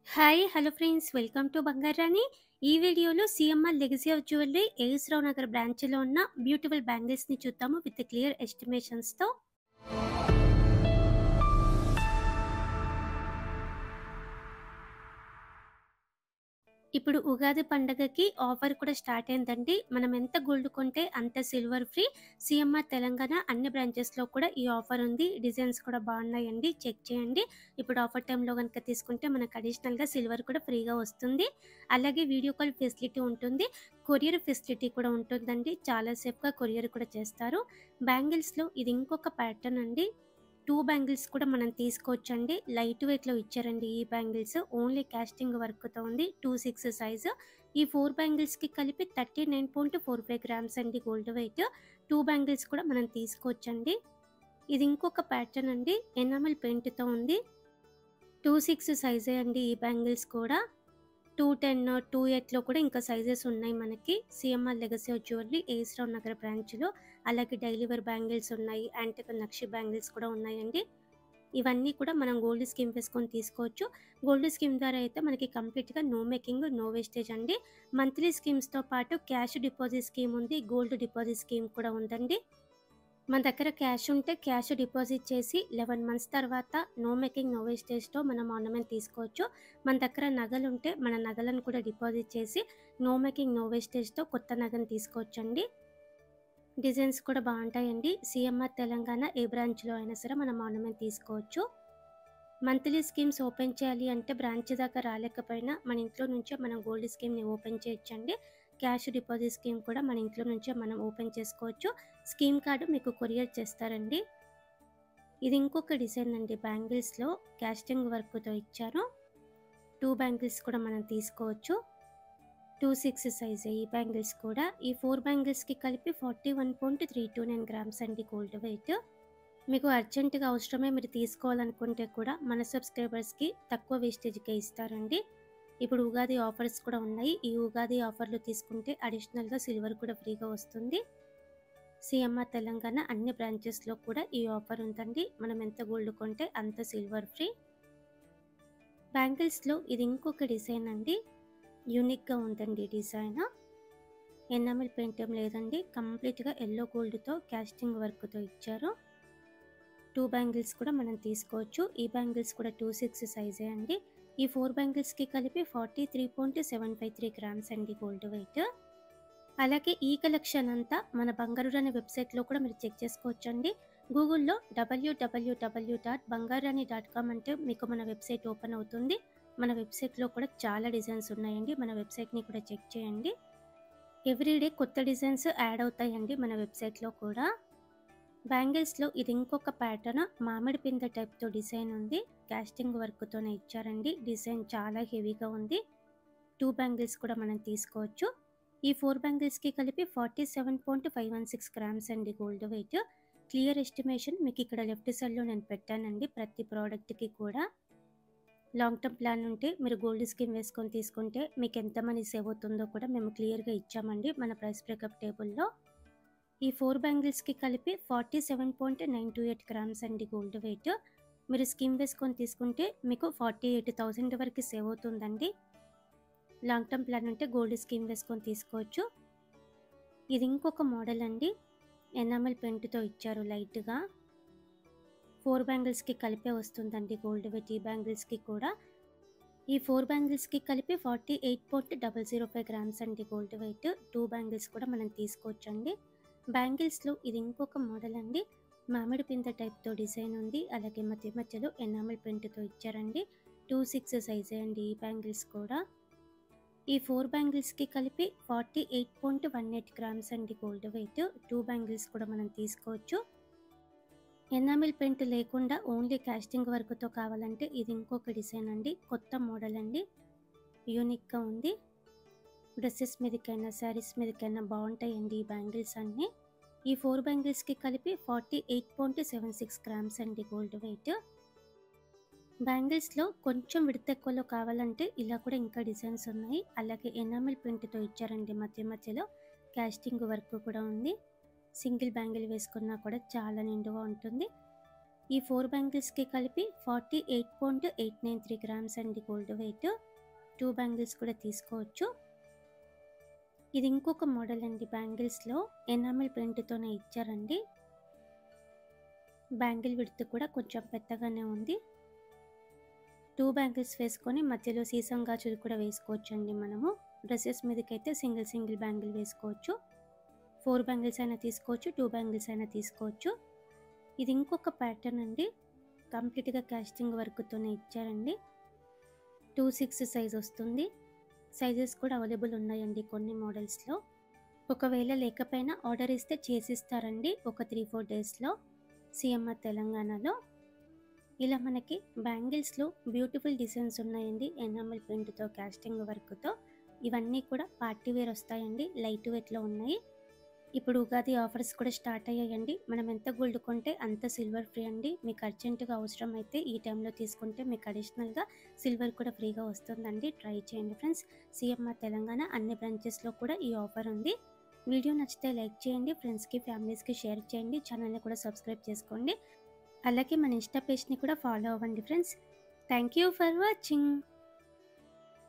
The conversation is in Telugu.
Hi hello friends welcome to Bangarani. ఈ వీడియోలో CMR legacy of jewellery AS Rao Nagar బ్రాంచ్లో ఉన్న బ్యూటిఫుల్ బ్యాంగిల్స్ని చూద్దాము విత్ క్లియర్ ఎస్టిమేషన్స్తో. ఇప్పుడు ఉగాది పండగకి ఆఫర్ కూడా స్టార్ట్ అయిందండి. మనం ఎంత గోల్డ్ కొంటే అంత సిల్వర్ ఫ్రీ. సిఎంఆర్ తెలంగాణ అన్ని బ్రాంచెస్లో కూడా ఈ ఆఫర్ ఉంది. డిజైన్స్ కూడా బాగున్నాయండి, చెక్ చేయండి. ఇప్పుడు ఆఫర్ టైంలో కనుక తీసుకుంటే మనకు అడిషనల్గా సిల్వర్ కూడా ఫ్రీగా వస్తుంది. అలాగే వీడియో కాల్ ఫెసిలిటీ ఉంటుంది, కొరియర్ ఫెసిలిటీ కూడా ఉంటుందండి. చాలా సేఫ్గా కొరియర్ కూడా చేస్తారు. బ్యాంగిల్స్లో ఇది ఇంకొక ప్యాటర్న్ అండి. 2 బ్యాంగిల్స్ కూడా మనం తీసుకోవచ్చండి. లైట్ వెయిట్లో ఇచ్చారండి ఈ బ్యాంగిల్స్. ఓన్లీ కాస్టింగ్ వర్క్తో ఉంది. 2/6 సైజు. ఈ 4 బ్యాంగిల్స్కి కలిపి 39.45 గ్రామ్స్ అండి గోల్డ్ వెయిట్. 2 బ్యాంగిల్స్ కూడా మనం తీసుకోవచ్చండి. ఇది ఇంకొక ప్యాటర్న్ అండి, ఎనామిల్ పెయింట్తో ఉంది. 2/6 సైజే అండి ఈ బ్యాంగిల్స్ కూడా. 210, 2/8లో కూడా ఇంకా సైజెస్ ఉన్నాయి మనకి. CMR legacy of jewellery AS Rao Nagar బ్రాంచ్లో. అలాగే డైలీ వేర్ బ్యాంగిల్స్ ఉన్నాయి, యాంటిక్ నక్షి బ్యాంగిల్స్ కూడా ఉన్నాయండి. ఇవన్నీ కూడా మనం గోల్డ్ స్కీమ్ వేసుకొని తీసుకోవచ్చు. గోల్డ్ స్కీమ్ ద్వారా అయితే మనకి కంప్లీట్గా నో మేకింగ్, నో వేస్టేజ్ అండి. మంత్లీ స్కీమ్స్తో పాటు క్యాష్ డిపాజిట్ స్కీమ్ ఉంది, గోల్డ్ డిపాజిట్ స్కీమ్ కూడా ఉందండి. మన దగ్గర క్యాష్ ఉంటే క్యాష్ డిపాజిట్ చేసి 11 మంత్స్ తర్వాత నో మేకింగ్ నో వేస్టేజ్తో మనం ఆర్నమెంట్ తీసుకోవచ్చు. మన దగ్గర నగలు ఉంటే మన నగలను కూడా డిపాజిట్ చేసి నో మేకింగ్ నో వేస్టేజ్తో కొత్త నగను తీసుకోవచ్చండి. డిజైన్స్ కూడా బాగుంటాయండి. సిఎంఆర్ తెలంగాణ ఏ బ్రాంచ్లో అయినా సరే మనం ఆర్నమెంట్ తీసుకోవచ్చు. మంత్లీ స్కీమ్స్ ఓపెన్ చేయాలి అంటే బ్రాంచ్ దాకా రాలేకపోయినా మన ఇంట్లో నుంచే మనం గోల్డ్ స్కీమ్ని ఓపెన్ చేయొచ్చండి. క్యాష్ డిపాజిట్ స్కీమ్ కూడా మన ఇంట్లో నుంచే మనం ఓపెన్ చేసుకోవచ్చు. స్కీమ్ కార్డు మీకు కొరియర్ చేస్తారండి. ఇది ఇంకొక డిజైన్ అండి, బ్యాంగిల్స్లో కాస్టింగ్ వర్క్తో ఇచ్చారు. 2 బ్యాంగిల్స్ కూడా మనం తీసుకోవచ్చు. 2/6 సైజే ఈ బ్యాంగిల్స్ కూడా. ఈ 4 బ్యాంగిల్స్కి కలిపి 41.329 గ్రామ్స్ అండి గోల్డ్ వెయిట్. మీకు అర్జెంటుగా అవసరమే మీరు తీసుకోవాలనుకుంటే కూడా మన సబ్స్క్రైబర్స్కి తక్కువ వేస్టేజ్కే ఇస్తారండి. ఇప్పుడు ఉగాది ఆఫర్స్ కూడా ఉన్నాయి. ఈ ఉగాది ఆఫర్లు తీసుకుంటే అడిషనల్గా సిల్వర్ కూడా ఫ్రీగా వస్తుంది. సిఎంఆర్ తెలంగాణ అన్ని బ్రాంచెస్లో కూడా ఈ ఆఫర్ ఉందండి. మనం ఎంత గోల్డ్ కొంటే అంత సిల్వర్ ఫ్రీ. బ్యాంగిల్స్లో ఇది ఇంకొక డిజైన్ అండి, యూనిక్గా ఉందండి డిజైన్. ఎనామిల్ పెయింట్ ఏం లేదండి, కంప్లీట్గా ఎల్లో గోల్డ్తో కాస్టింగ్ వర్క్తో ఇచ్చారు. 2 బ్యాంగిల్స్ కూడా మనం తీసుకోవచ్చు. ఈ బ్యాంగిల్స్ కూడా 2/6 సైజే అండి. ఈ 4 బ్యాంగిల్స్కి కలిపి 43.753 గ్రామ్స్ అండి గోల్డ్ వెయిట్. అలాగే ఈ కలెక్షన్ అంతా మన బంగారురాణి వెబ్సైట్లో కూడా మీరు చెక్ చేసుకోవచ్చండి. గూగుల్లో www.bangarani.com అంటే మీకు మన వెబ్సైట్ ఓపెన్ అవుతుంది. మన వెబ్సైట్లో కూడా చాలా డిజైన్స్ ఉన్నాయండి. మన వెబ్సైట్ని కూడా చెక్ చేయండి. ఎవ్రీడే కొత్త డిజైన్స్ యాడ్ అవుతాయండి మన వెబ్సైట్లో కూడా. బ్యాంగిల్స్లో ఇది ఇంకొక ప్యాటర్న్, మామిడి పింద టైప్తో డిజైన్ ఉంది. కాస్టింగ్ వర్క్తోనే ఇచ్చారండి. డిజైన్ చాలా హెవీగా ఉంది. 2 బ్యాంగిల్స్ కూడా మనం తీసుకోవచ్చు. ఈ 4 బ్యాంగిల్స్కి కలిపి 47.516 గ్రామ్స్ అండి గోల్డ్ వెయిట్. క్లియర్ ఎస్టిమేషన్ మీకు ఇక్కడ లెఫ్ట్ సైడ్లో నేను పెట్టానండి ప్రతి ప్రోడక్ట్కి కూడా. లాంగ్ టర్మ్ ప్లాన్ ఉంటే మీరు గోల్డ్ స్కీమ్ వేసుకొని తీసుకుంటే మీకు ఎంత మనీ సేవ్ అవుతుందో కూడా మేము క్లియర్గా ఇచ్చామండి మన ప్రైస్ బ్రేకప్ టేబుల్లో. ఈ 4 బ్యాంగిల్స్కి కలిపి 47.928 గ్రామ్స్ అండి గోల్డ్ వెయిట్. మీరు స్కీమ్ వేసుకొని తీసుకుంటే మీకు 48,000 వరకు సేవ్ అవుతుందండి. లాంగ్ టర్మ్ ప్లాన్ ఉంటే గోల్డ్ స్కీమ్ వేసుకొని తీసుకోవచ్చు. ఇది ఇంకొక మోడల్ అండి, ఎనామిల్ పెయింట్తో ఇచ్చారు లైట్గా. 4 బ్యాంగిల్స్కి కలిపే వస్తుందండి గోల్డ్ వెయిట్ ఈ బ్యాంగిల్స్కి కూడా. ఈ 4 బ్యాంగిల్స్కి కలిపి 48.005 గ్రామ్స్ అండి గోల్డ్ వెయిట్. 2 బ్యాంగిల్స్ కూడా మనం తీసుకోవచ్చండి. బ్యాంగిల్స్లో ఇది ఇంకొక మోడల్ అండి, మామిడి పింద టైప్తో డిజైన్ ఉంది. అలాగే మధ్య మధ్యలో ఎనామిల్ పెయింట్తో ఇచ్చారండి. 2/6 సైజే అండి ఈ బ్యాంగిల్స్ కూడా. ఈ 4 బ్యాంగిల్స్కి కలిపి 48.18 గ్రామ్స్ అండి గోల్డ్ వెయిట్. 2 బ్యాంగిల్స్ కూడా మనం తీసుకోవచ్చు. ఎనామిల్ పెయింట్ లేకుండా ఓన్లీ కాస్టింగ్ వర్క్తో కావాలంటే ఇది ఇంకొక డిజైన్ అండి, కొత్త మోడల్ అండి, యూనిక్గా ఉంది. డ్రెస్సెస్ మీదకైనా శారీస్ మీదకైనా బాగుంటాయండి ఈ బ్యాంగిల్స్ అన్నీ. ఈ 4 బ్యాంగిల్స్కి కలిపి 48.76 గ్రామ్స్ అండి గోల్డ్ వెయిట్. బ్యాంగిల్స్లో కొంచెం విడత ఎక్కువలో కావాలంటే ఇలా కూడా ఇంకా డిజైన్స్ ఉన్నాయి. అలాగే ఎనామిల్ ప్రింట్తో ఇచ్చారండి, మధ్య మధ్యలో కాస్టింగ్ వర్క్ కూడా ఉంది. సింగిల్ బ్యాంగిల్ వేసుకున్నా కూడా చాలా నిండుగా ఉంటుంది. ఈ 4 బ్యాంగిల్స్‌కి కలిపి 48.893 గ్రామ్స్ అండి గోల్డ్ వెయిట్. 2 బ్యాంగిల్స్ కూడా తీసుకోవచ్చు. ఇది ఇంకొక మోడల్ అండి బ్యాంగిల్స్‌లో ఎనామిల్ ప్రింట్‌తోనే ఇచ్చారండి. బ్యాంగిల్ విడ్త్ కూడా కొంచెం పెద్దగానే ఉంది. 2 బ్యాంగిల్స్ వేసుకొని మధ్యలో సీసం గాజులు కూడా వేసుకోవచ్చండి మనము. డ్రెసెస్ మీదకైతే సింగిల్ బ్యాంగిల్ వేసుకోవచ్చు. 4 బ్యాంగిల్స్ అయినా తీసుకోవచ్చు, 2 బ్యాంగిల్స్ అయినా తీసుకోవచ్చు. ఇది ఇంకొక ప్యాటర్న్ అండి. కంప్లీట్‌గా కాస్టింగ్ వర్క్‌తోనే ఇచ్చారండి. 2/6 సైజ్ వస్తుంది. సైజెస్ కూడా అవైలబుల్ ఉన్నాయండి కొన్ని మోడల్స్‌లో. ఒకవేళ లేకపోయినా ఆర్డర్ ఇస్తే చేసిస్తారండి ఒక 3-4 డేస్‌లో సిఎంఆర్ తెలంగాణలో. ఇలా మనకి బ్యాంగిల్స్‌లో బ్యూటిఫుల్ డిజైన్స్ ఉన్నాయండి. ఎనామిల్ ప్రింట్‌తో, కాస్టింగ్ వర్క్‌తో. ఇవన్నీ కూడా పార్టీ వేర్ వస్తాయండి. లైట్ వెయిట్‌లో ఉన్నాయి. ఇప్పుడు ఉగాది ఆఫర్స్ కూడా స్టార్ట్ అయ్యాయండి. మనం ఎంత గోల్డ్ కొంటే అంత సిల్వర్ ఫ్రీ అండి. మీకు అర్జెంటుగా అవసరం అయితే ఈ టైంలో తీసుకుంటే మీకు అడిషనల్‌గా సిల్వర్ కూడా ఫ్రీగా వస్తుందండి. ట్రై చేయండి ఫ్రెండ్స్. సిఎంఆర్ తెలంగాణ అన్ని బ్రాంచెస్‌లో కూడా ఈ ఆఫర్ ఉంది. వీడియో నచ్చితే లైక్ చేయండి. ఫ్రెండ్స్‌కి, ఫ్యామిలీస్‌కి షేర్ చేయండి. ఛానల్‌ని కూడా సబ్స్క్రైబ్ చేసుకోండి. అలాగే మన ఇన్‌స్టా పేజ్‌ని కూడా ఫాలో అవ్వండి friends. Thank you for watching.